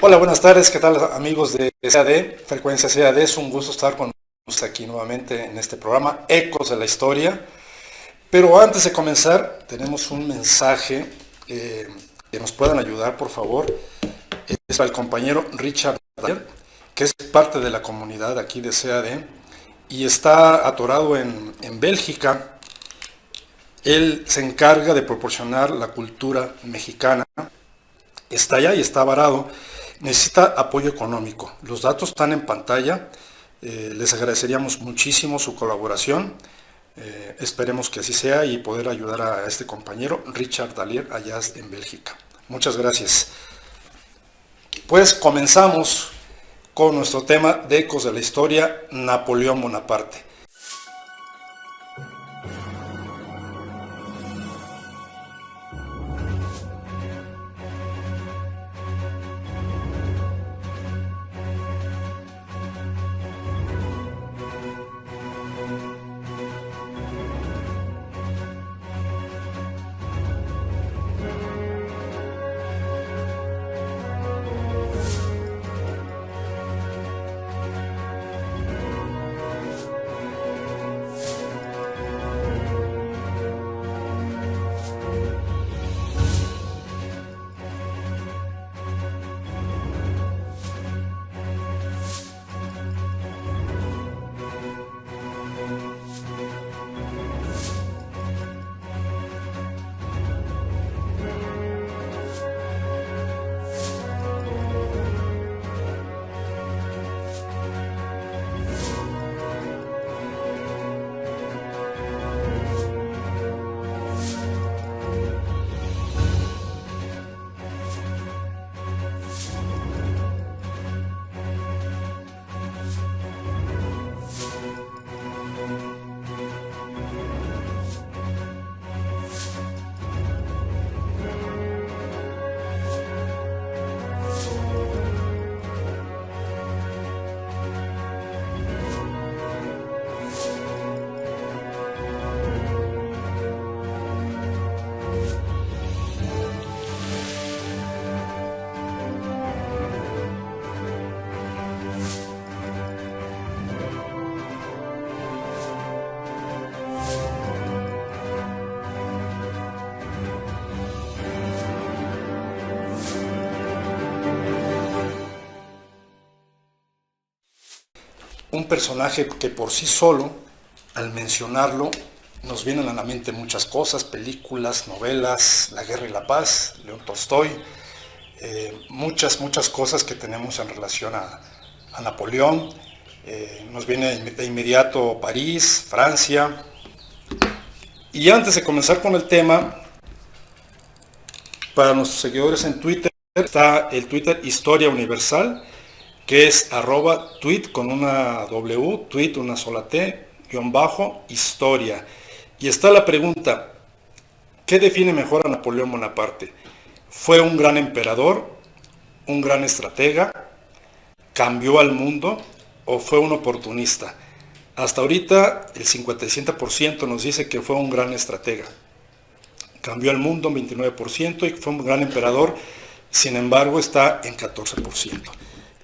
Hola, buenas tardes, ¿qué tal amigos de CAD, Frecuencia CAD? Es un gusto estar con ustedes aquí nuevamente en este programa Ecos de la Historia. Pero antes de comenzar, tenemos un mensaje que nos puedan ayudar, por favor. Es para el compañero Richard, que es parte de la comunidad aquí de CAD y está atorado en Bélgica. Él se encarga de proporcionar la cultura mexicana. Está allá y está varado. Necesita apoyo económico. Los datos están en pantalla. Les agradeceríamos muchísimo su colaboración. Esperemos que así sea y poder ayudar a este compañero Richard Dallier allá en Bélgica. Muchas gracias. Pues comenzamos con nuestro tema de Ecos de la Historia, Napoleón Bonaparte. Un personaje que por sí solo, al mencionarlo, nos vienen a la mente muchas cosas, películas, novelas, La Guerra y la Paz, León Tolstoy, muchas cosas que tenemos en relación a Napoleón. Nos viene de inmediato París, Francia. Y antes de comenzar con el tema, para nuestros seguidores en Twitter, está el Twitter Historia Universal, que es @tweet con una W, tweet una sola T, _historia. Y está la pregunta, ¿qué define mejor a Napoleón Bonaparte? ¿Fue un gran emperador, un gran estratega, cambió al mundo o fue un oportunista? Hasta ahorita el 57% nos dice que fue un gran estratega. Cambió al mundo un 29% y fue un gran emperador, sin embargo está en 14%.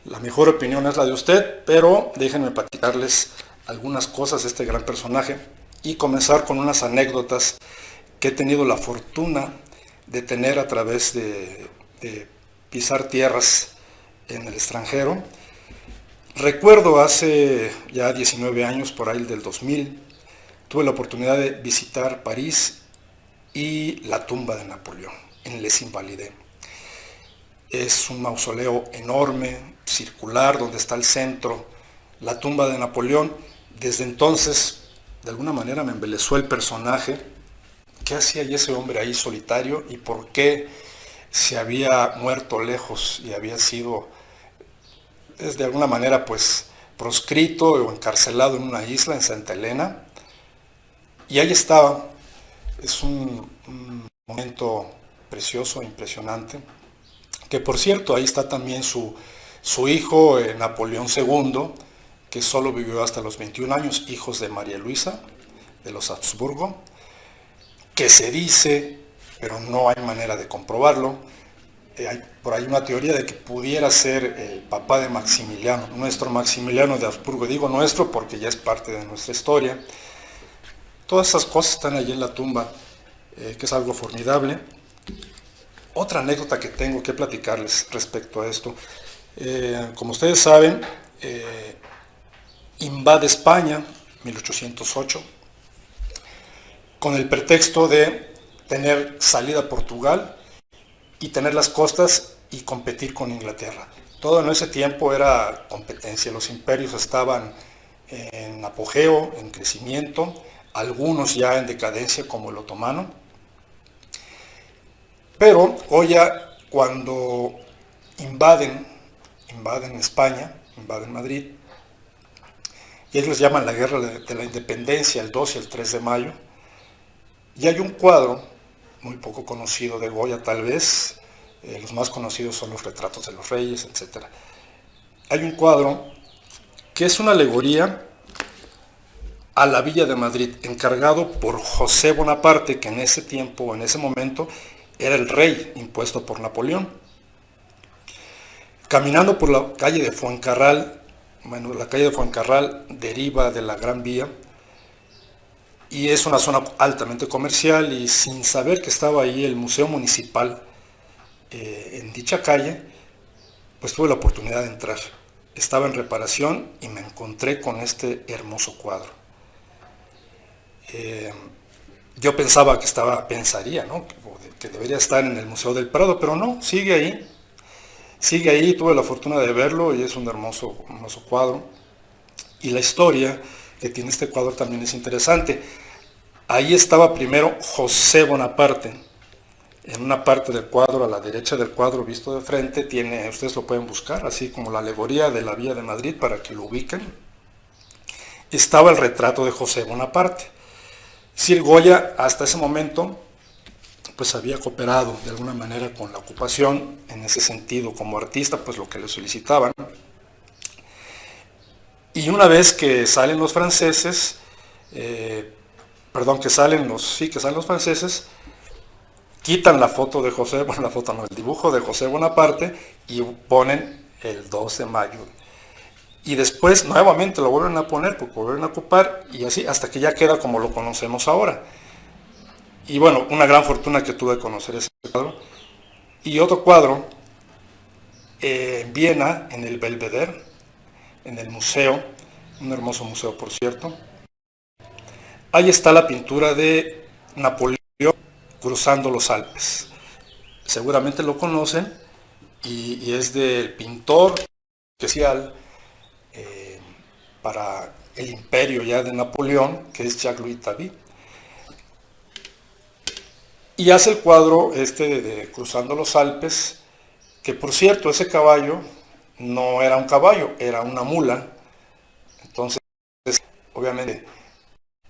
La mejor opinión es la de usted, pero déjenme platicarles algunas cosas de este gran personaje y comenzar con unas anécdotas que he tenido la fortuna de tener a través de pisar tierras en el extranjero. Recuerdo hace ya 19 años, por ahí del 2000, tuve la oportunidad de visitar París y la tumba de Napoleón en Les Invalides. Es un mausoleo enorme, circular, donde está el centro, la tumba de Napoleón. Desde entonces, de alguna manera me embelesó el personaje. ¿Qué hacía ese hombre ahí solitario y por qué se había muerto lejos y había sido, de alguna manera, pues, proscrito o encarcelado en una isla, en Santa Elena? Y ahí estaba. Es un momento precioso, impresionante. Que por cierto, ahí está también su hijo Napoleón II, que solo vivió hasta los 21 años, hijos de María Luisa, de los Habsburgo, que se dice, pero no hay manera de comprobarlo, hay por ahí una teoría de que pudiera ser el papá de Maximiliano, nuestro Maximiliano de Habsburgo. Digo nuestro porque ya es parte de nuestra historia. Todas esas cosas están allí en la tumba, que es algo formidable. Otra anécdota que tengo que platicarles respecto a esto. Como ustedes saben, invade España, 1808, con el pretexto de tener salida a Portugal y tener las costas y competir con Inglaterra. Todo en ese tiempo era competencia, los imperios estaban en apogeo, en crecimiento, algunos ya en decadencia como el otomano. Pero Goya, cuando invaden España, invaden Madrid, y ellos llaman la Guerra de la Independencia el 2 y el 3 de mayo, y hay un cuadro muy poco conocido de Goya tal vez, los más conocidos son los retratos de los reyes, etc. Hay un cuadro que es una alegoría a la Villa de Madrid, encargado por José Bonaparte, que en ese tiempo, en ese momento, era el rey impuesto por Napoleón. Caminando por la calle de Fuencarral, bueno, la calle de Fuencarral deriva de la Gran Vía, y es una zona altamente comercial, y sin saber que estaba ahí el Museo Municipal en dicha calle, pues tuve la oportunidad de entrar. Estaba en reparación y me encontré con este hermoso cuadro. Yo pensaba que pensaría, ¿no? Que debería estar en el Museo del Prado, pero no, sigue ahí, tuve la fortuna de verlo y es un hermoso cuadro. Y la historia que tiene este cuadro también es interesante. Ahí estaba primero José Bonaparte. En una parte del cuadro, a la derecha del cuadro visto de frente, ustedes lo pueden buscar, así como la alegoría de la Vía de Madrid para que lo ubiquen. Estaba el retrato de José Bonaparte. Sir Goya hasta ese momento pues había cooperado de alguna manera con la ocupación, en ese sentido como artista, pues lo que le solicitaban. Y una vez que salen los franceses, que salen los franceses, quitan la foto de José, bueno, la foto no, el dibujo de José Bonaparte y ponen el 2 de mayo. Y después nuevamente lo vuelven a poner porque vuelven a ocupar y así hasta que ya queda como lo conocemos ahora. Y bueno, una gran fortuna que tuve de conocer ese cuadro. Y otro cuadro en Viena, en el Belvedere, en el museo, un hermoso museo por cierto. Ahí está la pintura de Napoleón cruzando los Alpes. Seguramente lo conocen y es del pintor especial para el imperio ya de Napoleón, que es Jacques-Louis David. Y hace el cuadro de Cruzando los Alpes, que por cierto, ese caballo no era un caballo, era una mula. Entonces, obviamente,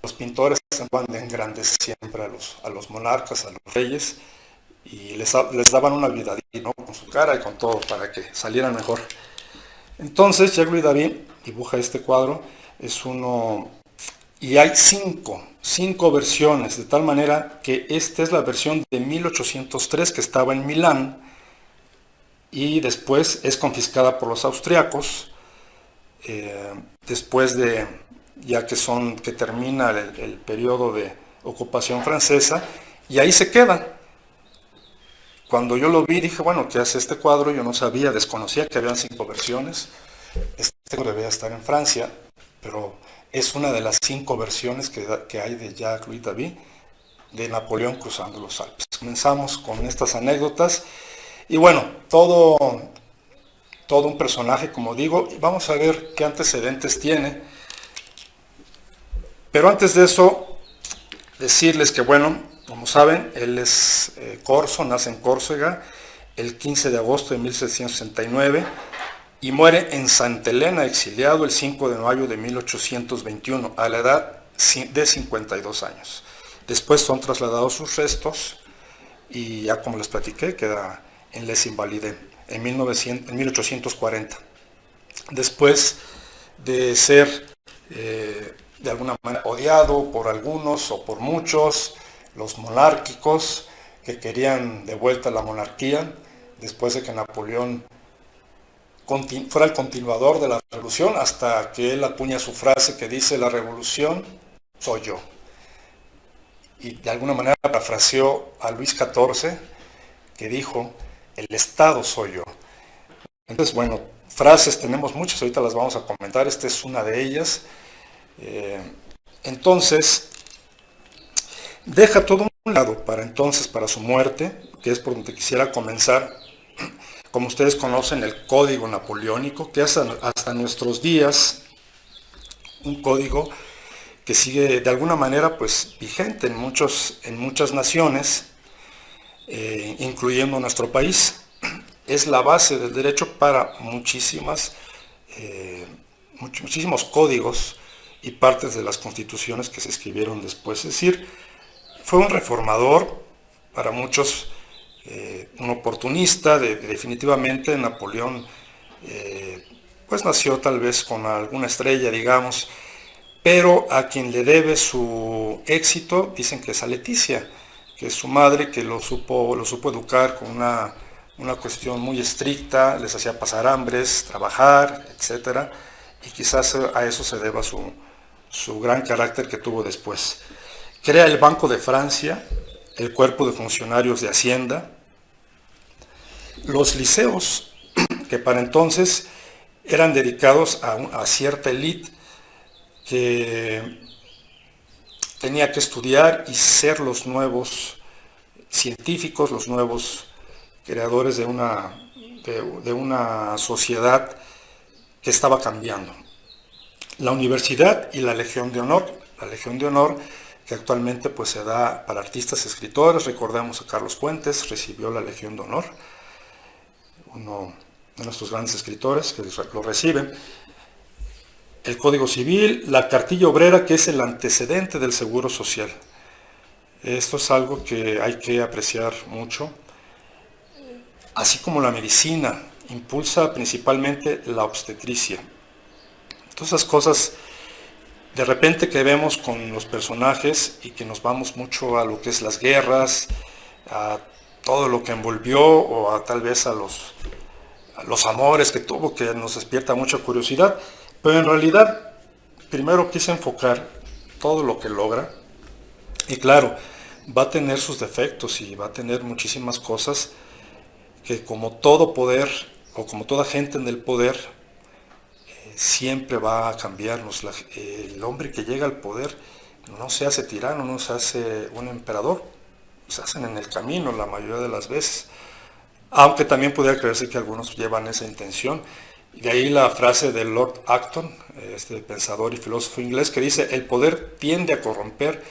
los pintores van de engrandecer siempre a los monarcas, a los reyes, y les daban una vida, ¿no? Con su cara y con todo, para que salieran mejor. Entonces, Jacques-Louis David dibuja este cuadro, y hay cinco versiones, de tal manera que esta es la versión de 1803 que estaba en Milán y después es confiscada por los austriacos, después de que termina el periodo de ocupación francesa, y ahí se quedan. Cuando yo lo vi dije, bueno, ¿qué hace este cuadro? Yo no sabía, desconocía que habían 5 versiones. Este debía estar en Francia, pero es una de las 5 versiones que hay de Jacques-Louis David, de Napoleón cruzando los Alpes. Comenzamos con estas anécdotas, y bueno, todo un personaje, como digo, y vamos a ver qué antecedentes tiene. Pero antes de eso, decirles que, bueno, como saben, él es corso, nace en Córcega el 15 de agosto de 1769 y muere en Santa Elena, exiliado el 5 de mayo de 1821, a la edad de 52 años. Después son trasladados sus restos y ya como les platiqué, queda en Les Invalides en 1840. Después de ser de alguna manera odiado por algunos o por muchos, los monárquicos que querían de vuelta la monarquía, después de que Napoleón fuera el continuador de la revolución, hasta que él acuña su frase que dice: la revolución soy yo. Y de alguna manera parafraseó a Luis XIV, que dijo: el Estado soy yo. Entonces, bueno, frases tenemos muchas, ahorita las vamos a comentar, esta es una de ellas. Entonces, deja todo un lado para su muerte, que es por donde quisiera comenzar. Como ustedes conocen, el Código Napoleónico, que hasta nuestros días, un código que sigue de alguna manera pues vigente en muchas naciones, incluyendo nuestro país. Es la base del derecho para muchísimos códigos y partes de las constituciones que se escribieron después. Es decir, fue un reformador, para muchos un oportunista. Definitivamente Napoleón pues nació tal vez con alguna estrella, digamos, pero a quien le debe su éxito dicen que es a Leticia, que es su madre, que lo supo educar con una cuestión muy estricta, les hacía pasar hambres, trabajar, etc. Y quizás a eso se deba su gran carácter que tuvo después. Crea el Banco de Francia, el cuerpo de funcionarios de Hacienda, los liceos, que para entonces eran dedicados a cierta élite que tenía que estudiar y ser los nuevos científicos, los nuevos creadores de una sociedad que estaba cambiando. La universidad y la Legión de Honor. La Legión de Honor, que actualmente pues se da para artistas, escritores. Recordemos a Carlos Fuentes, recibió la Legión de Honor, uno de nuestros grandes escritores que lo reciben. El Código Civil, la Cartilla Obrera, que es el antecedente del Seguro Social. Esto es algo que hay que apreciar mucho. Así como la medicina, impulsa principalmente la obstetricia. Todas esas cosas de repente que vemos con los personajes y que nos vamos mucho a lo que es las guerras, a todo lo que envolvió, o tal vez a los amores que tuvo, que nos despierta mucha curiosidad. Pero en realidad, primero quise enfocar todo lo que logra. Y claro, va a tener sus defectos y va a tener muchísimas cosas que, como todo poder o como toda gente en el poder, siempre va a cambiarnos. El hombre que llega al poder no se hace tirano, no se hace un emperador, se hacen en el camino la mayoría de las veces. Aunque también podría creerse que algunos llevan esa intención. De ahí la frase de Lord Acton, este pensador y filósofo inglés, que dice: el poder tiende a corromper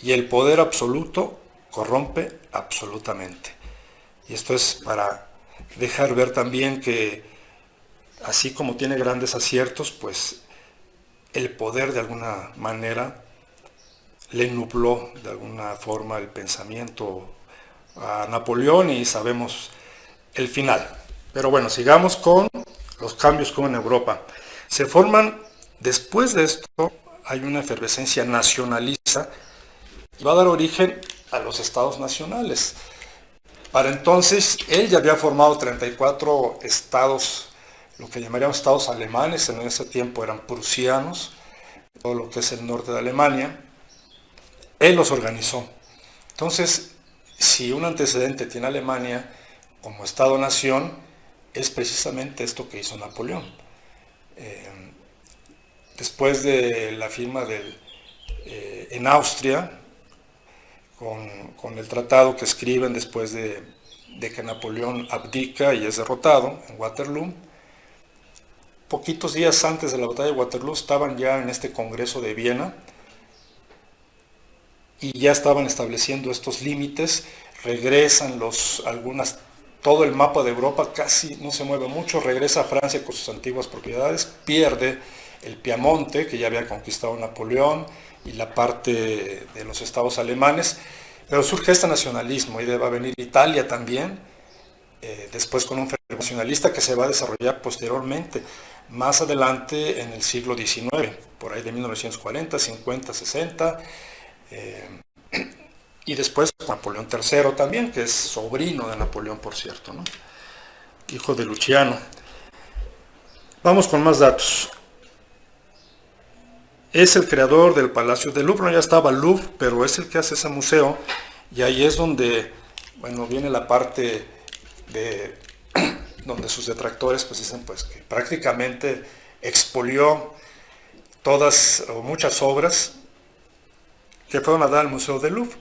y el poder absoluto corrompe absolutamente. Y esto es para dejar ver también que, así como tiene grandes aciertos, pues el poder de alguna manera le nubló de alguna forma el pensamiento a Napoleón, y sabemos el final. Pero bueno, sigamos con los cambios que hubo en Europa. Se forman, después de esto, hay una efervescencia nacionalista y va a dar origen a los estados nacionales. Para entonces, él ya había formado 34 estados, lo que llamaríamos estados alemanes. En ese tiempo eran prusianos, todo lo que es el norte de Alemania. Él los organizó. Entonces, si un antecedente tiene Alemania como Estado-nación, es precisamente esto que hizo Napoleón. Después de la firma en Austria, con el tratado que escriben después de que Napoleón abdica y es derrotado en Waterloo, poquitos días antes de la batalla de Waterloo estaban ya en este Congreso de Viena y ya estaban estableciendo estos límites. Regresan todo el mapa de Europa casi no se mueve mucho. Regresa a Francia con sus antiguas propiedades, pierde el Piamonte, que ya había conquistado Napoleón, y la parte de los estados alemanes, pero surge este nacionalismo, y va a venir Italia también, después con un fervor nacionalista que se va a desarrollar posteriormente, más adelante en el siglo XIX, por ahí de 1940, 50, 60, y después con Napoleón III también, que es sobrino de Napoleón, por cierto, ¿no? hijo de Luciano. Vamos con más datos. Es el creador del Palacio del Louvre, no, ya estaba el Louvre, pero es el que hace ese museo, y ahí es donde, bueno, viene la parte de donde sus detractores pues dicen pues que prácticamente expolió todas o muchas obras que fueron a dar al Museo del Louvre.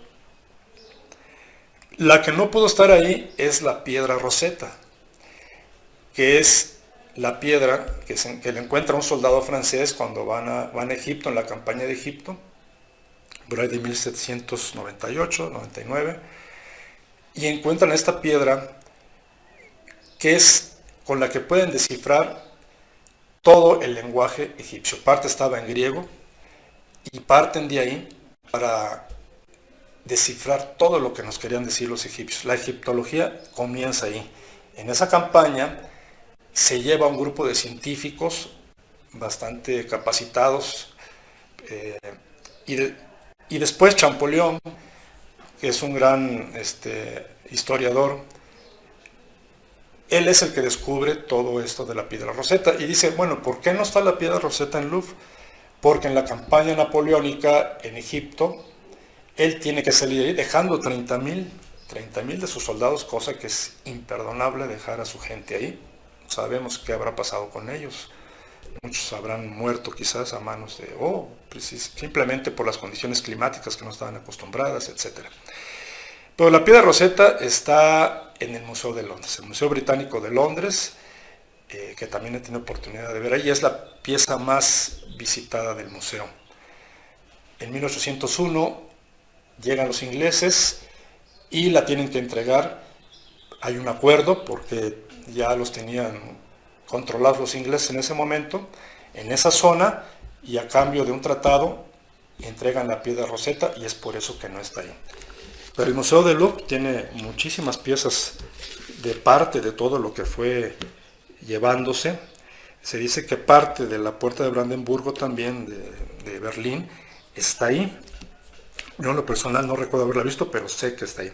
La que no pudo estar ahí es la piedra Rosetta, que es la piedra que le encuentra un soldado francés cuando van a Egipto, en la campaña de Egipto, por ahí de 1798, 99, y encuentran esta piedra que es con la que pueden descifrar todo el lenguaje egipcio. Parte estaba en griego y parten de ahí para descifrar todo lo que nos querían decir los egipcios. La egiptología comienza ahí. En esa campaña se lleva un grupo de científicos bastante capacitados, y después Champollion, que es un gran historiador, él es el que descubre todo esto de la piedra Rosetta y dice, bueno, ¿por qué no está la piedra Rosetta en Louvre? Porque en la campaña napoleónica en Egipto, él tiene que salir ahí dejando 30,000 de sus soldados, cosa que es imperdonable dejar a su gente ahí. Sabemos qué habrá pasado con ellos. Muchos habrán muerto quizás a manos de, simplemente por las condiciones climáticas que no estaban acostumbradas, etc. Pero la piedra Rosetta está en el Museo de Londres, el Museo Británico de Londres, que también he tenido oportunidad de ver ahí. Es la pieza más visitada del museo. En 1801 llegan los ingleses y la tienen que entregar. Hay un acuerdo porque ya los tenían controlados los ingleses en ese momento, en esa zona, y a cambio de un tratado entregan la piedra Rosetta, y es por eso que no está ahí. Pero el Museo del Louvre tiene muchísimas piezas de parte de todo lo que fue llevándose. Se dice que parte de la Puerta de Brandenburgo también, de Berlín, está ahí. Yo en lo personal no recuerdo haberla visto, pero sé que está ahí.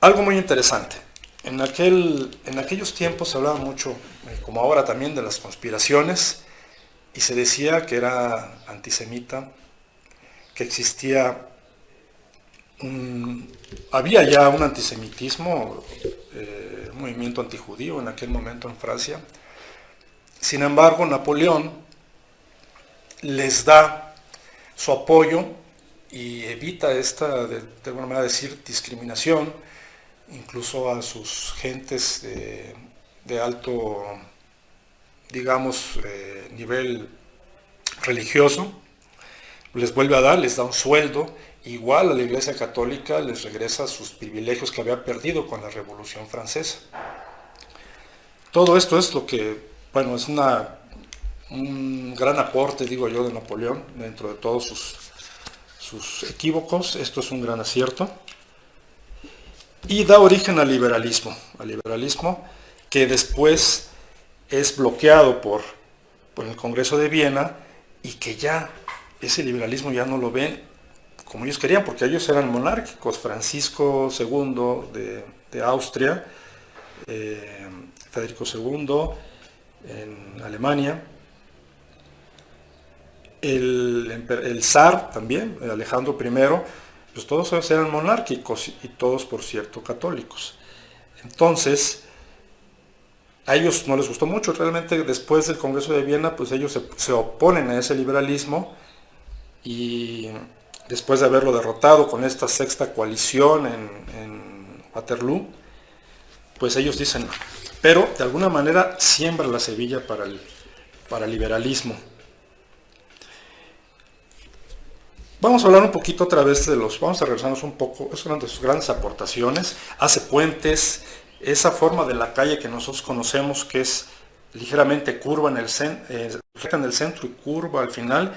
Algo muy interesante. En aquellos tiempos se hablaba mucho, como ahora también, de las conspiraciones, y se decía que era antisemita, que existía había ya un antisemitismo, un movimiento antijudío en aquel momento en Francia. Sin embargo, Napoleón les da su apoyo y evita esta, de alguna manera decir, discriminación, incluso a sus gentes de alto, digamos, nivel religioso. Les vuelve a dar, les da un sueldo. Igual a la Iglesia Católica les regresa sus privilegios que había perdido con la Revolución Francesa. Todo esto es lo que, bueno, es un gran aporte, digo yo, de Napoleón, dentro de todos sus equívocos. Esto es un gran acierto. Y da origen al liberalismo que después es bloqueado por el Congreso de Viena, y que ya ese liberalismo ya no lo ven como ellos querían, porque ellos eran monárquicos. Francisco II de Austria, Federico II en Alemania, el zar también, Alejandro I, pues todos ellos eran monárquicos, y todos, por cierto, católicos. Entonces, a ellos no les gustó mucho. Realmente, después del Congreso de Viena, pues ellos se oponen a ese liberalismo, y después de haberlo derrotado con esta sexta coalición en Waterloo, pues ellos dicen no. Pero de alguna manera siembra la semilla para el liberalismo. Vamos a hablar un poquito otra vez vamos a regresarnos un poco, es una de sus grandes aportaciones. Hace puentes, esa forma de la calle que nosotros conocemos, que es ligeramente curva recta en el centro y curva al final,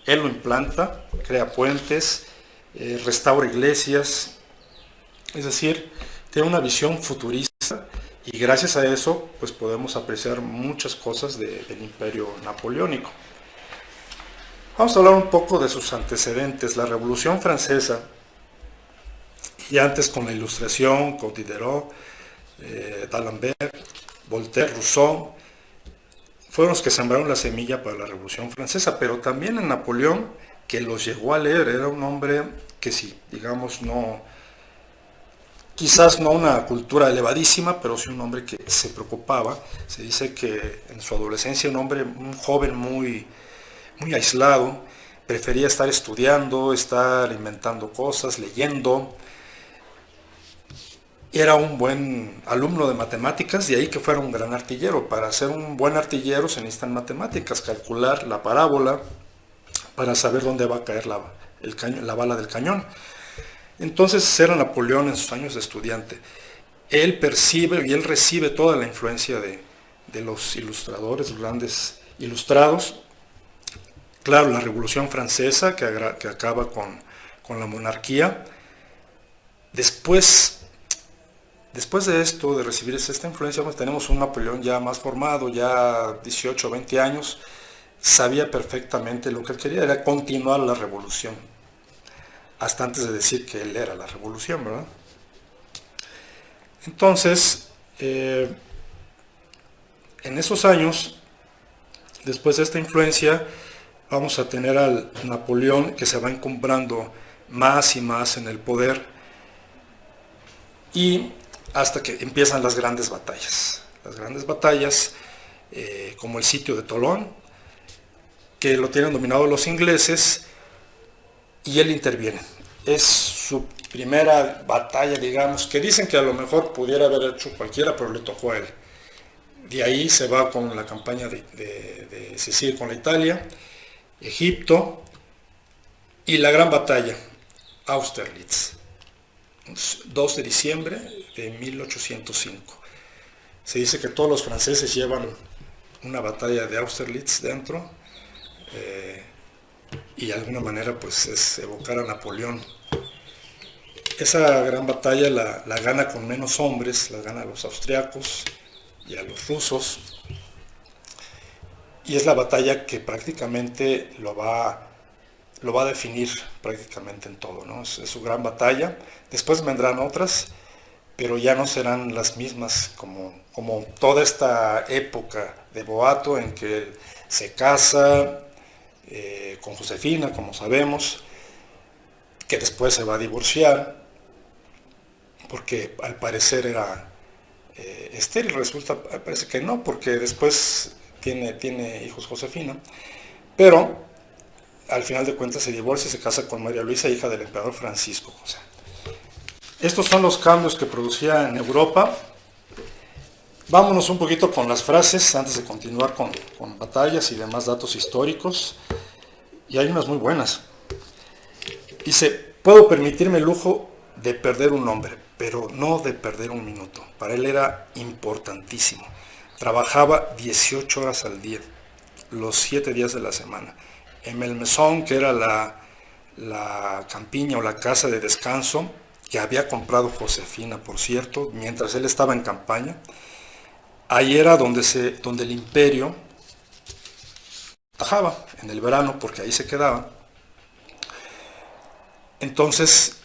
él lo implanta, crea puentes, restaura iglesias, es decir, tiene una visión futurista, y gracias a eso pues podemos apreciar muchas cosas del imperio napoleónico. Vamos a hablar un poco de sus antecedentes. La Revolución Francesa, y antes con la Ilustración, con Diderot, D'Alembert, Voltaire, Rousseau, fueron los que sembraron la semilla para la Revolución Francesa, pero también en Napoleón, que los llegó a leer, era un hombre que sí, digamos, no, quizás no una cultura elevadísima, pero sí un hombre que se preocupaba. Se dice que en su adolescencia un joven muy aislado, prefería estar estudiando, estar inventando cosas, leyendo. Era un buen alumno de matemáticas, de ahí que fuera un gran artillero. Para ser un buen artillero se necesitan matemáticas, calcular la parábola para saber dónde va a caer la bala del cañón. Entonces era Napoleón en sus años de estudiante. Él percibe y él recibe toda la influencia de los ilustradores, los grandes ilustrados. Claro, la Revolución Francesa que acaba con la monarquía. Después de esto, de recibir esta influencia, pues tenemos un Napoleón ya más formado, ya 18 o 20 años, sabía perfectamente lo que él quería, era continuar la revolución, hasta antes de decir que él era la revolución, ¿verdad? Entonces, en esos años, después de esta influencia, vamos a tener al Napoleón que se va encumbrando más y más en el poder, y hasta que empiezan las grandes batallas. Las grandes batallas, como el sitio de Tolón, que lo tienen dominado los ingleses, y él interviene. Es su primera batalla, digamos, que dicen que a lo mejor pudiera haber hecho cualquiera, pero le tocó a él. De ahí se va con la campaña de Sicilia con la Italia, Egipto, y la gran batalla, Austerlitz, 2 de diciembre de 1805. Se dice que todos los franceses llevan una batalla de Austerlitz dentro, y de alguna manera pues es evocar a Napoleón. Esa gran batalla la gana con menos hombres, la gana a los austriacos y a los rusos, y es la batalla que prácticamente lo va a definir prácticamente en todo, ¿no? Es su gran batalla. Después vendrán otras, pero ya no serán las mismas como toda esta época de boato en que él se casa con Josefina, como sabemos, que después se va a divorciar, porque al parecer era estéril. Resulta, parece que no, porque después tiene hijos Josefina, pero al final de cuentas se divorcia y se casa con María Luisa, hija del emperador Francisco José. Estos son los cambios que producía en Europa. Vámonos un poquito con las frases antes de continuar con batallas y demás datos históricos. Y hay unas muy buenas. Dice, puedo permitirme el lujo de perder un hombre, pero no de perder un minuto. Para él era importantísimo. Trabajaba 18 horas al día, los 7 días de la semana. En Malmaison, que era la campiña o la casa de descanso que había comprado Josefina, por cierto, mientras él estaba en campaña, ahí era donde el imperio trabajaba en el verano, porque ahí se quedaba. Entonces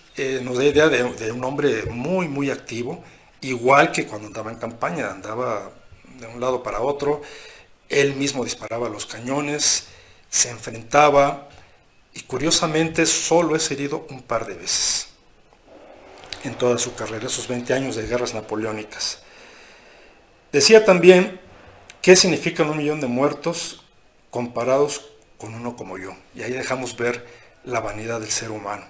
nos da idea de un hombre muy activo, igual que cuando andaba en campaña, andaba de un lado para otro, él mismo disparaba los cañones, se enfrentaba, y curiosamente solo es herido un par de veces en toda su carrera, esos 20 años de guerras napoleónicas. Decía también, ¿qué significan 1.000.000 de muertos comparados con uno como yo? Y ahí dejamos ver la vanidad del ser humano.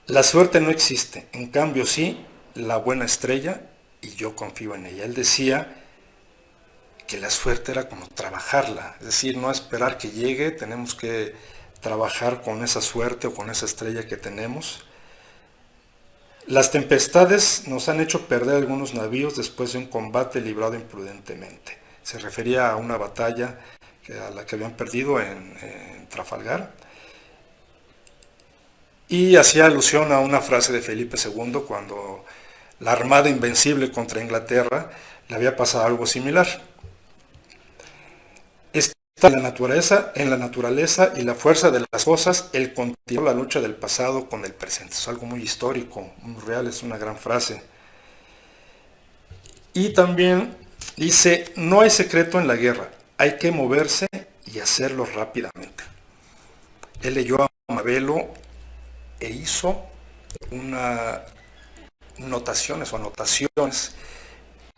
La suerte no existe, en cambio sí la buena estrella, y yo confío en ella. Él decía que la suerte era como trabajarla, es decir, no esperar que llegue, tenemos que trabajar con esa suerte o con esa estrella que tenemos. Las tempestades nos han hecho perder algunos navíos después de un combate librado imprudentemente. Se refería a una batalla a la que habían perdido en Trafalgar. Y hacía alusión a una frase de Felipe II cuando la Armada Invencible contra Inglaterra le había pasado algo similar. Está en la naturaleza y la fuerza de las cosas, el continuar la lucha del pasado con el presente. Es algo muy histórico, muy real, es una gran frase. Y también dice, no hay secreto en la guerra, hay que moverse y hacerlo rápidamente. Él leyó a Maquiavelo e hizo una notaciones o anotaciones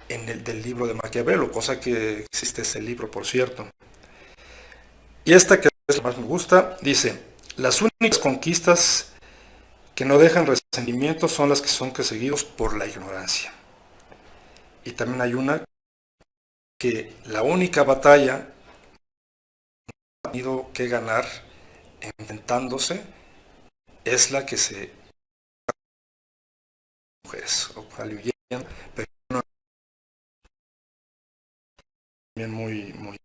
en el del libro de Maquiavelo, cosa que existe ese libro, por cierto. Y esta que es la más me gusta, dice, las únicas conquistas que no dejan resentimientos son las que son seguidos por la ignorancia. Y también hay una que la única batalla que ha tenido que ganar enfrentándose es la que se mujeres, ojalá huyendo, pero no, también muy.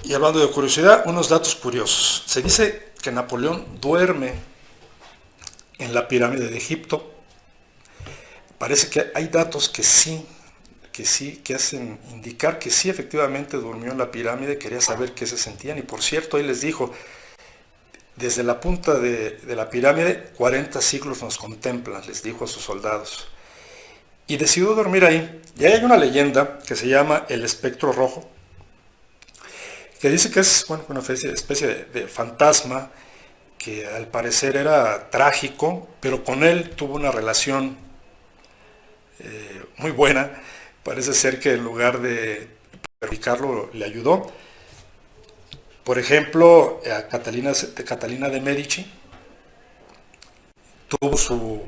Y hablando de curiosidad, unos datos curiosos. Se dice que Napoleón duerme en la pirámide de Egipto. Parece que hay datos que hacen indicar que sí efectivamente durmió en la pirámide, quería saber qué se sentían. Y por cierto, ahí les dijo, desde la punta de la pirámide, 40 siglos nos contemplan, les dijo a sus soldados. Y decidió dormir ahí. Y ahí hay una leyenda que se llama el espectro rojo, que dice que es una especie de fantasma que al parecer era trágico, pero con él tuvo una relación muy buena. Parece ser que en lugar de perjudicarlo le ayudó. Por ejemplo, a Catalina de Medici tuvo su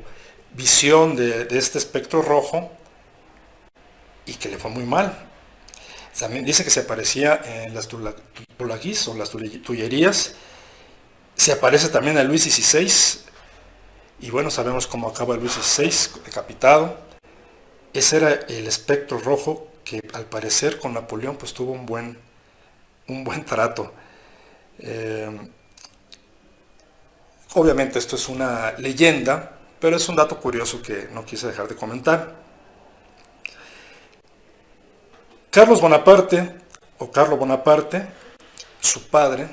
visión de este espectro rojo y que le fue muy mal. También dice que se aparecía en las tulaguís o las tullerías. Se aparece también a Luis XVI. Y bueno, sabemos cómo acaba Luis XVI, decapitado. Ese era el espectro rojo que al parecer con Napoleón pues tuvo un buen trato. Obviamente esto es una leyenda, pero es un dato curioso que no quise dejar de comentar. Carlos Bonaparte, o Carlo Bonaparte, su padre,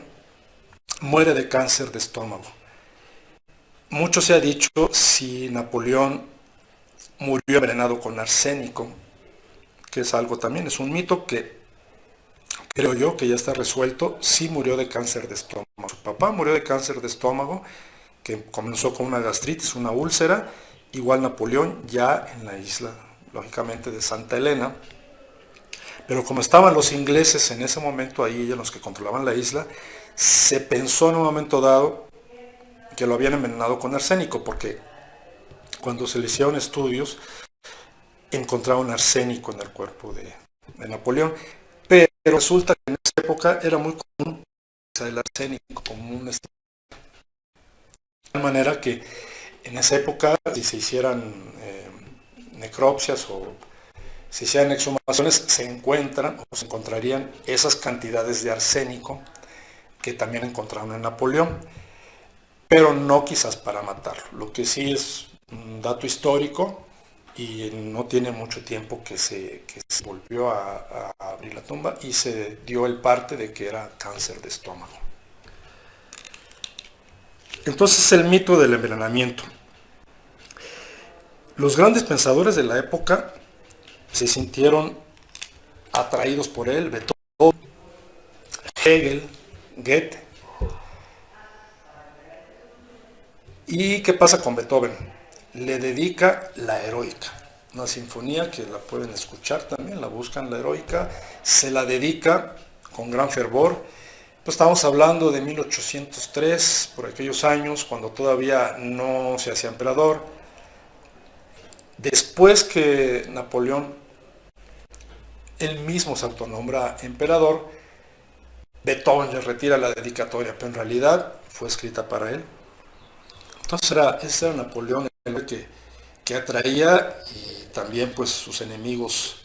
muere de cáncer de estómago. Mucho se ha dicho si Napoleón murió envenenado con arsénico, que es algo también, es un mito que creo yo que ya está resuelto. Sí murió de cáncer de estómago. Su papá murió de cáncer de estómago, que comenzó con una gastritis, una úlcera, igual Napoleón ya en la isla, lógicamente, de Santa Elena. Pero como estaban los ingleses en ese momento ahí, ellos los que controlaban la isla, se pensó en un momento dado que lo habían envenenado con arsénico, porque cuando se le hicieron estudios, encontraron arsénico en el cuerpo de Napoleón. Pero resulta que en esa época era muy común el arsénico como un estilo. De manera que en esa época, si se hicieran necropsias o si se hacían exhumaciones, se encontrarían esas cantidades de arsénico que también encontraron en Napoleón, pero no quizás para matarlo. Lo que sí es un dato histórico y no tiene mucho tiempo que se volvió a abrir la tumba y se dio el parte de que era cáncer de estómago. Entonces el mito del envenenamiento. Los grandes pensadores de la época se sintieron atraídos por él, Beethoven, Hegel, Goethe. ¿Y qué pasa con Beethoven? Le dedica la Heroica, una sinfonía que la pueden escuchar también, la buscan, la Heroica, se la dedica con gran fervor. Pues estamos hablando de 1803, por aquellos años, cuando todavía no se hacía emperador. Después que Napoleón él mismo se autonombra emperador, Beethoven le retira la dedicatoria, pero en realidad fue escrita para él. Entonces ese era Napoleón el que atraía, y también pues sus enemigos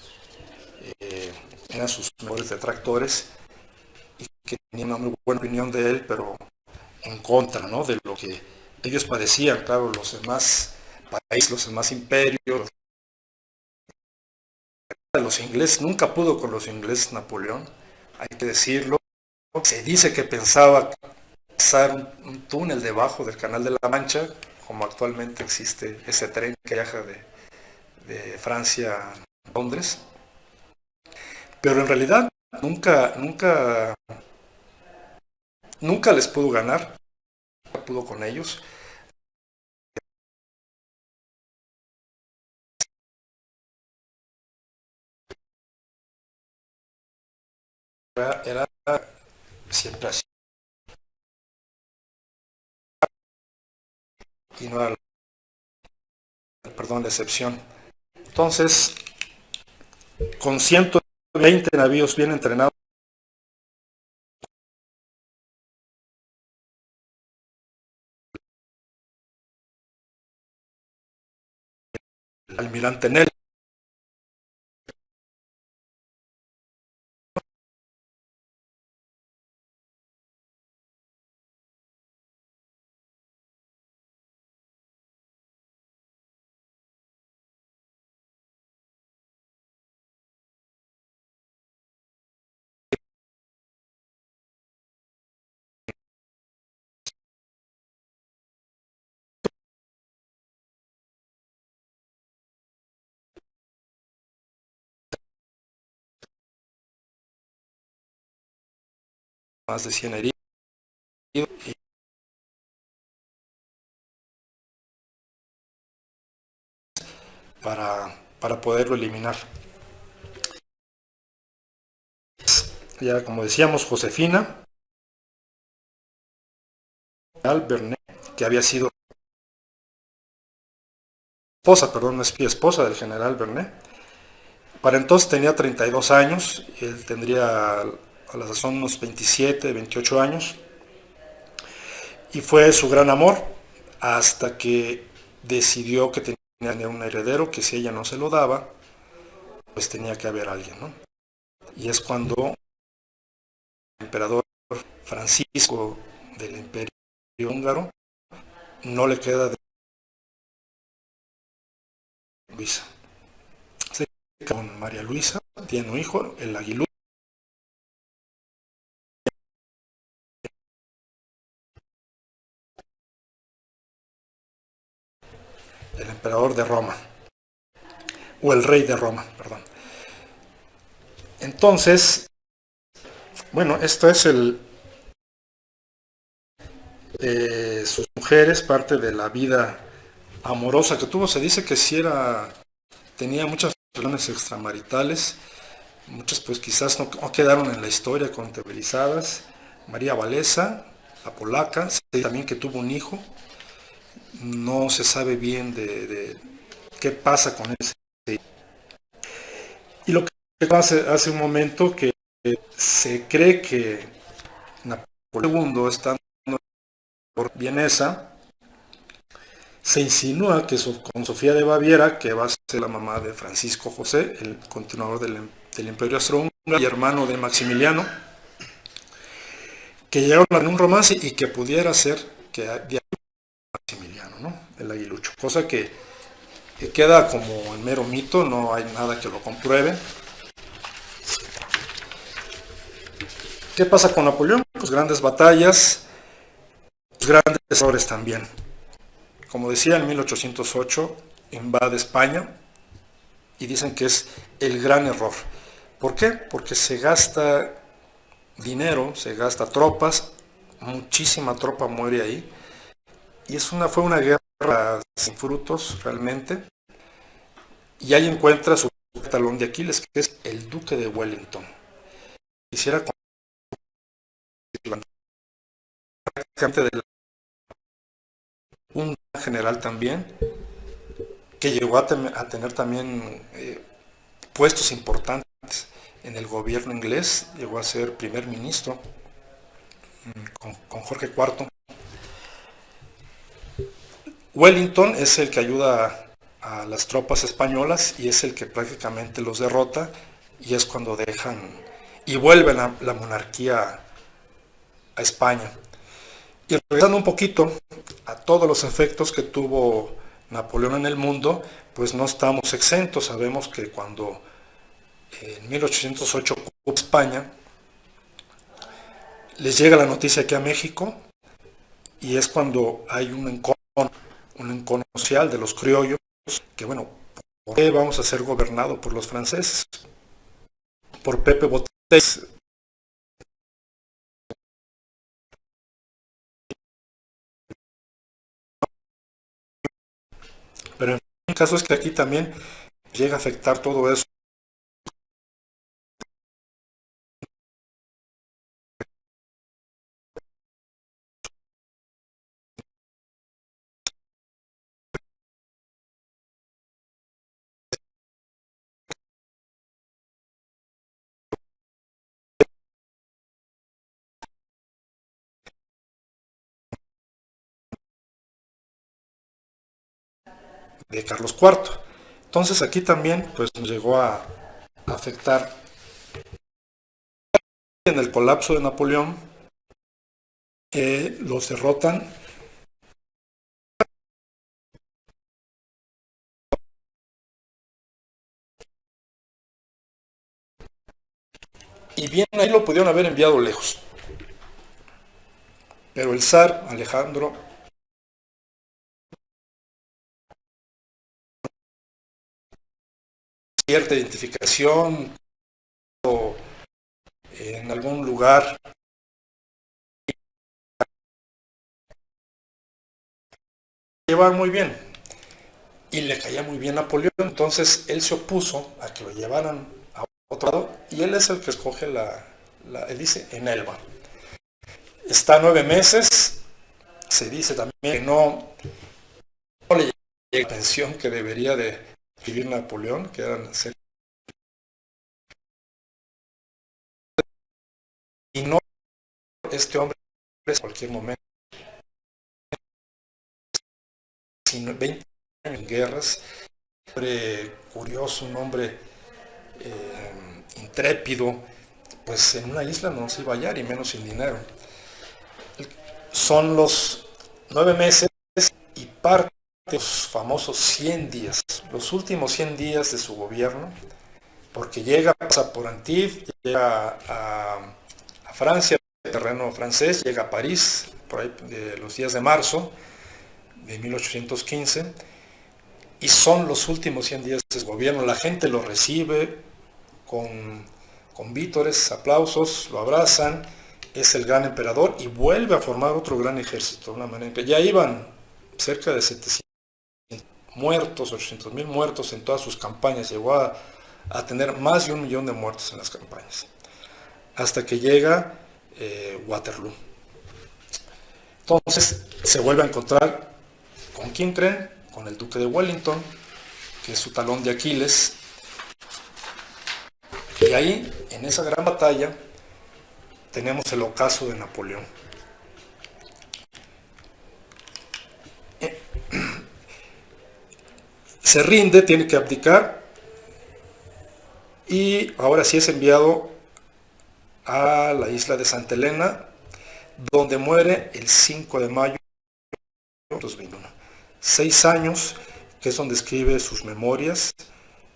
eran sus mejores detractores y que tenían una muy buena opinión de él, pero en contra, ¿no?, de lo que ellos padecían. Claro, los demás países, los demás imperios, los ingleses, nunca pudo con los ingleses Napoleón, hay que decirlo. Se dice que pensaba pasar un túnel debajo del Canal de la Mancha como actualmente existe ese tren que viaja de Francia a Londres. Pero en realidad nunca les pudo ganar, nunca pudo con ellos. Era siempre así y no era, perdón, la excepción. Entonces, con 120 navíos bien entrenados, el almirante Nel, más de 100 heridos, para poderlo eliminar. Ya como decíamos, Josefina Bernet, que había sido no es esposa del general Bernet. Para entonces tenía 32 años, él tendría a la sazón unos 27, 28 años, y fue su gran amor hasta que decidió que tenía un heredero, que si ella no se lo daba, pues tenía que haber alguien, ¿no? Y es cuando el emperador Francisco del Imperio Húngaro no le queda de Luisa. Se casa con María Luisa, tiene un hijo, el Aguilucho, el emperador de Roma, o el rey de Roma, perdón. Entonces, bueno, esto es sus mujeres, parte de la vida amorosa que tuvo. Se dice que sí tenía muchas relaciones extramaritales, muchas pues quizás no quedaron en la historia contabilizadas. María Walesa, la polaca, se dice también que tuvo un hijo, no se sabe bien de qué pasa con ese. Y lo que hace un momento que se cree que Napoleón II, estando por vienesa, se insinúa que con Sofía de Baviera, que va a ser la mamá de Francisco José, el continuador del Imperio Austrohúngaro y hermano de Maximiliano, que llegaron a un romance y que pudiera ser que de ahí Maximiliano, ¿no? El aguilucho, cosa que queda como el mero mito, no hay nada que lo compruebe. ¿Qué pasa con Napoleón? Pues grandes batallas, pues grandes errores también. Como decía, en 1808 invade España y dicen que es el gran error. ¿Por qué? Porque se gasta dinero, se gasta tropas, muchísima tropa muere ahí y fue una guerra sin frutos realmente. Y ahí encuentra su talón de Aquiles, que es el duque de Wellington. Quisiera prácticamente de un general también, que llegó a tener también puestos importantes en el gobierno inglés, llegó a ser primer ministro con Jorge IV. Wellington es el que ayuda a las tropas españolas y es el que prácticamente los derrota, y es cuando dejan y vuelven la monarquía a España. Y regresando un poquito a todos los efectos que tuvo Napoleón en el mundo, pues no estamos exentos. Sabemos que cuando en 1808 ocupa España, les llega la noticia aquí a México y es cuando hay un encono un icono social de los criollos, que bueno, ¿por qué vamos a ser gobernados por los franceses? Por Pepe Botés. Pero en el caso es que aquí también llega a afectar todo eso de Carlos IV. Entonces aquí también pues nos llegó a afectar en el colapso de Napoleón, los derrotan y bien ahí lo pudieron haber enviado lejos. Pero el zar Alejandro cierta identificación o en algún lugar llevaban muy bien y le caía muy bien Napoleón, entonces él se opuso a que lo llevaran a otro lado y él es el que escoge él dice en Elba. Está 9 meses, se dice también que no le llega la pensión que debería de vivir Napoleón, que eran y no este hombre en cualquier momento, sino 20 años en guerras, un hombre curioso, un hombre intrépido, pues en una isla no se iba a hallar y menos sin dinero. Son los 9 meses y parte de los famosos 100 días, los últimos 100 días de su gobierno, porque pasa por Antibes, llega a Francia, terreno francés, llega a París, por ahí de los días de marzo de 1815, y son los últimos 100 días de su gobierno. La gente lo recibe con vítores, aplausos, lo abrazan, es el gran emperador y vuelve a formar otro gran ejército, de una manera que ya iban cerca de 700 muertos, 800,000 muertos en todas sus campañas, llegó a tener más de 1 millón de muertos en las campañas, hasta que llega Waterloo. Entonces se vuelve a encontrar, ¿con quién creen? Con el duque de Wellington, que es su talón de Aquiles, y ahí, en esa gran batalla, tenemos el ocaso de Napoleón. Se rinde, tiene que abdicar y ahora sí es enviado a la isla de Santa Elena, donde muere el 5 de mayo de 1921. 6 años, que es donde escribe sus memorias,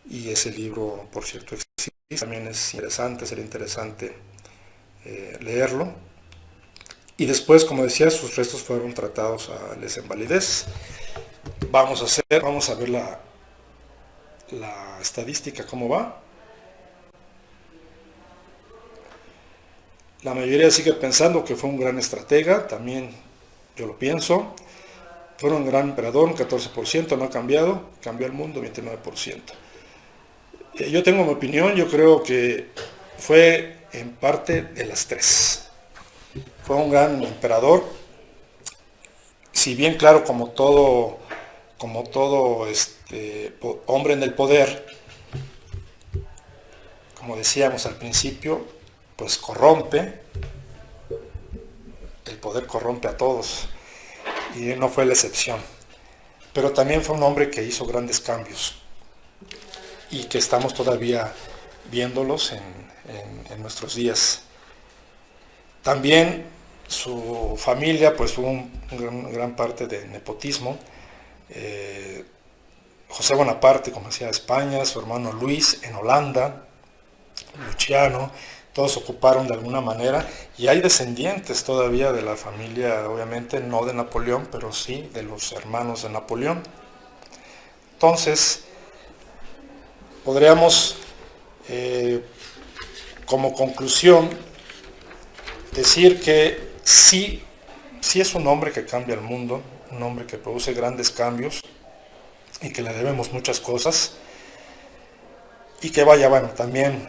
y ese libro, por cierto, existe. También es interesante, sería interesante leerlo. Y después, como decía, sus restos fueron tratados a les invalidez. Vamos a ver la estadística, cómo va. La mayoría sigue pensando que fue un gran estratega, también yo lo pienso. Fue un gran emperador, un 14%, no ha cambiado, cambió el mundo 29%. Yo tengo mi opinión, yo creo que fue en parte de las tres. Fue un gran emperador, si bien claro, como todo hombre en el poder, como decíamos al principio, pues corrompe, el poder corrompe a todos, y él no fue la excepción. Pero también fue un hombre que hizo grandes cambios, y que estamos todavía viéndolos en nuestros días. También su familia pues tuvo gran parte de nepotismo. José Bonaparte, como decía, España, su hermano Luis en Holanda, Luciano, todos ocuparon de alguna manera, y hay descendientes todavía de la familia, obviamente no de Napoleón, pero sí de los hermanos de Napoleón. Entonces, podríamos, como conclusión, decir que sí es un hombre que cambia el mundo, un hombre que produce grandes cambios y que le debemos muchas cosas, y que vaya, bueno, también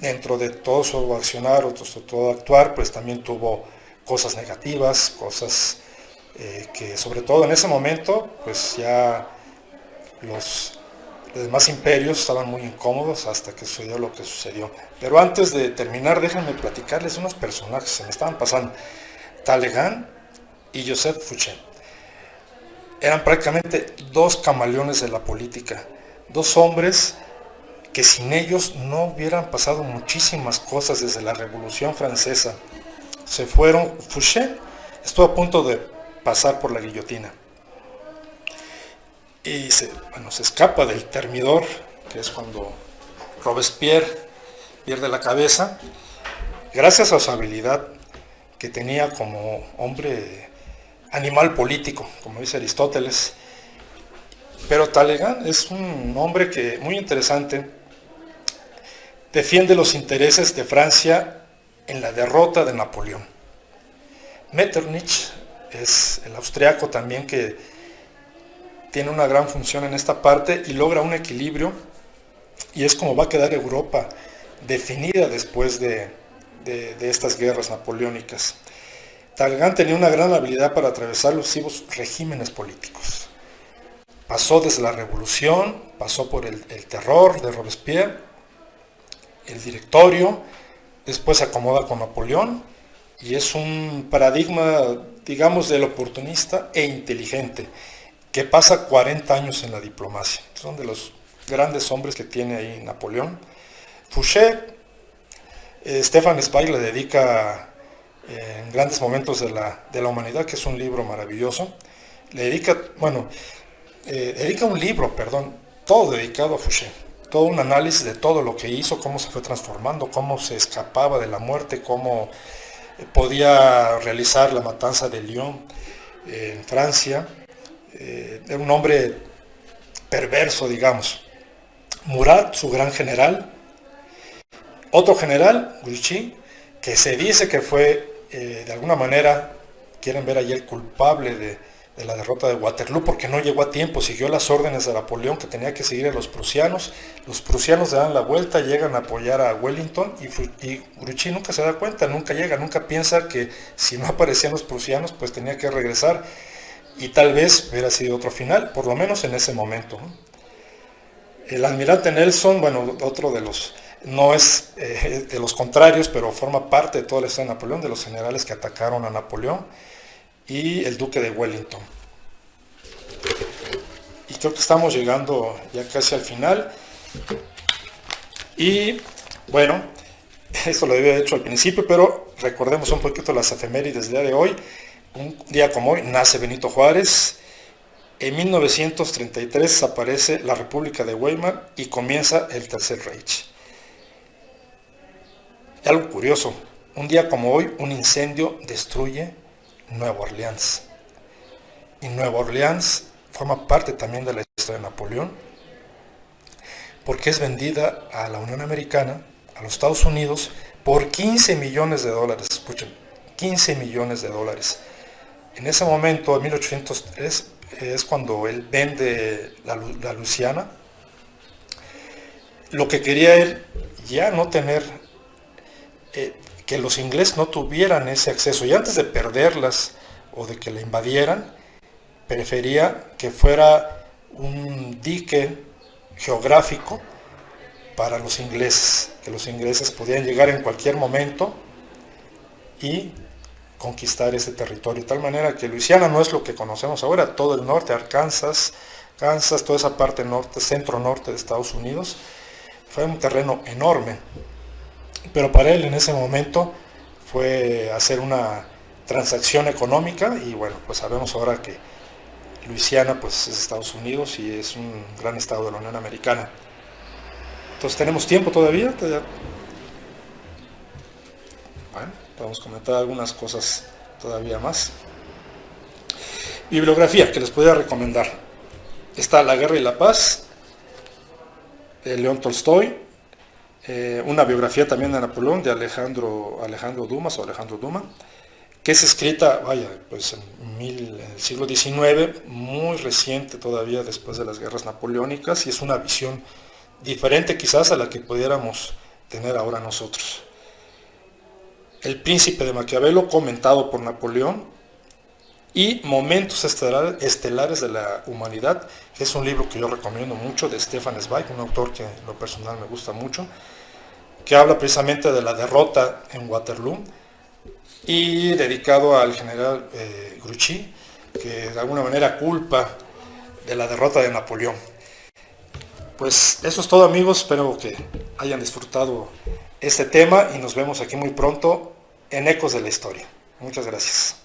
dentro de todo su accionar o todo actuar, pues también tuvo cosas negativas, cosas que sobre todo en ese momento, pues ya los demás imperios estaban muy incómodos hasta que sucedió lo que sucedió. Pero antes de terminar, déjenme platicarles unos personajes que se me estaban pasando. Talleyrand y Joseph Fouché eran prácticamente dos camaleones de la política, dos hombres que sin ellos no hubieran pasado muchísimas cosas desde la Revolución Francesa. Se fueron, Fouché estuvo a punto de pasar por la guillotina y se escapa del Termidor, que es cuando Robespierre pierde la cabeza, gracias a su habilidad que tenía como hombre animal político, como dice Aristóteles. Pero Talleyrand es un hombre que muy interesante, defiende los intereses de Francia en la derrota de Napoleón. Metternich es el austriaco también que tiene una gran función en esta parte y logra un equilibrio, y es como va a quedar Europa definida después de estas guerras napoleónicas. Talleyrand tenía una gran habilidad para atravesar los sucesivos regímenes políticos. Pasó desde la revolución, pasó por el terror de Robespierre, el directorio, después se acomoda con Napoleón, y es un paradigma, digamos, del oportunista e inteligente, que pasa 40 años en la diplomacia. Son de los grandes hombres que tiene ahí Napoleón. Fouché, Stefan Zweig le dedica en grandes momentos de la humanidad, que es un libro maravilloso. Dedica un libro, todo dedicado a Fouché. Todo un análisis de todo lo que hizo, cómo se fue transformando, cómo se escapaba de la muerte, cómo podía realizar la matanza de Lyon en Francia. Era un hombre perverso, digamos. Murat, su gran general. Otro general, Grouchy, que se dice que fue, de alguna manera, quieren ver allí el culpable de la derrota de Waterloo, porque no llegó a tiempo, siguió las órdenes de Napoleón, que tenía que seguir a los prusianos. Los prusianos le dan la vuelta, llegan a apoyar a Wellington, y Grouchy nunca se da cuenta, nunca llega, nunca piensa que si no aparecían los prusianos, pues tenía que regresar, y tal vez hubiera sido otro final, por lo menos en ese momento, ¿no? El almirante Nelson, otro de los, no es de los contrarios, pero forma parte de toda la historia de Napoleón, de los generales que atacaron a Napoleón, y el duque de Wellington. Y creo que estamos llegando ya casi al final. Y bueno, esto lo había hecho al principio, pero recordemos un poquito las efemérides del día de hoy. Un día como hoy nace Benito Juárez. En 1933 aparece la República de Weimar y comienza el Tercer Reich. Y algo curioso, un día como hoy un incendio destruye Nueva Orleans. Y Nueva Orleans forma parte también de la historia de Napoleón, porque es vendida a la Unión Americana, a los Estados Unidos, por 15 millones de dólares. Escuchen, 15 millones de dólares. En ese momento, en 1803, es cuando él vende la Luisiana. Lo que quería él, ya no tener, que los ingleses no tuvieran ese acceso, y antes de perderlas o de que la invadieran, prefería que fuera un dique geográfico para los ingleses, que los ingleses podían llegar en cualquier momento y conquistar ese territorio, de tal manera que Luisiana no es lo que conocemos ahora, todo el norte, Arkansas, toda esa parte norte, centro-norte de Estados Unidos, fue un terreno enorme, pero para él en ese momento fue hacer una transacción económica, y bueno, pues sabemos ahora que Luisiana pues es Estados Unidos y es un gran estado de la Unión Americana. Entonces tenemos tiempo todavía. Bueno, podemos comentar algunas cosas todavía más. Bibliografía que les podría recomendar. Está La Guerra y la Paz, de León Tolstoy. Una biografía también de Napoleón, de Alejandro Dumas o Alejandro Duma, que es escrita, pues en el siglo XIX, muy reciente todavía después de las guerras napoleónicas, y es una visión diferente quizás a la que pudiéramos tener ahora nosotros. El Príncipe de Maquiavelo, comentado por Napoleón, y Momentos Estelares de la Humanidad, que es un libro que yo recomiendo mucho, de Stefan Zweig, un autor que en lo personal me gusta mucho, que habla precisamente de la derrota en Waterloo, y dedicado al general Grouchy, que de alguna manera culpa de la derrota de Napoleón. Pues eso es todo, amigos, espero que hayan disfrutado este tema y nos vemos aquí muy pronto en Ecos de la Historia. Muchas gracias.